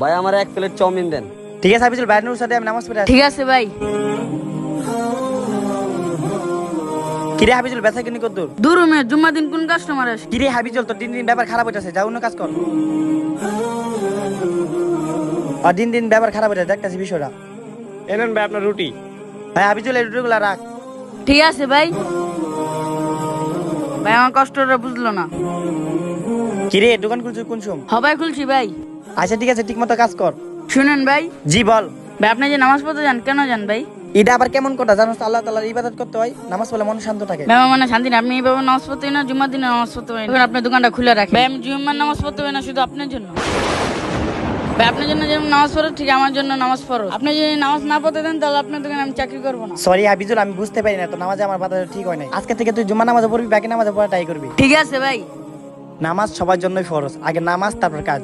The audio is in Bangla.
ভাই আমার 1 প্লেট চাউমিন দেন। ঠিক আছে হাফিজুল, ভাইয়ের সাথে আমি নামাজ পড়ে আসি। ঠিক আছে ভাই। কিরে হাফিজুল, বেচা কিনি কত দূর? দূর মে জুম্মা দিন কোন কাস্টমার আসে? কিরে হাফিজুল, তোর দিন দিন ব্যাপার খারাপ হইতাছে, যা অন্য কাজ কর। আর দিন দিন ব্যাপার খারাপ হইতাছে, দেখতাছি বিষয়টা। এনেন ভাই আপনার রুটি। ভাই হাফিজুল, এই রুটিগুলা রাখ। ঠিক আছে ভাই। ভাই আমার কষ্টটা বুঝলো না। কিরে দোকান খুলছিস কোন সময়? হবাই খুলছি ভাই। আচ্ছা ঠিক আছে, ঠিক মতো কাজ কর। শুনেন ভাই, জি বল। ভাই আপনি যে নামাজ পড়তে যান কেন যান ভাই? এটা আবার কেমন কথা জানোস তো? আল্লাহ তাআলার ইবাদত করতে হয়, নামাজ পড়লে মন শান্ত থাকে। ভাই আমার মানে শান্তি না, আপনি এইভাবে নামাজ পড়তে না, জুম্মার দিনে নামাজ পড়তে পারেন, এখন আপনার দোকানটা খুলে রাখেন। ভাই আমি জুম্মার নামাজ পড়তে পারি না শুধু আপনার জন্য। ভাই আপনার জন্য যেমন নামাজ পড়ো ঠিক আমার জন্য নামাজ পড়ো। আপনি যদি নামাজ না পড়তে দেন তাহলে আপনার দোকানে আমি চাকরি করবো না। সরি হাফিজুল, আমি বুঝতে পারি না তো, নামাজে আমার বাধা ঠিক হয় নাই। আজকে থেকে তুই জুম্মা নামাজে পড়বি, বাকি নামাজে পড়া ট্রাই করবি। ঠিক আছে ভাই। নামাজ সবার জন্যই ফরজ, আগে নামাজ তারপর কাজ।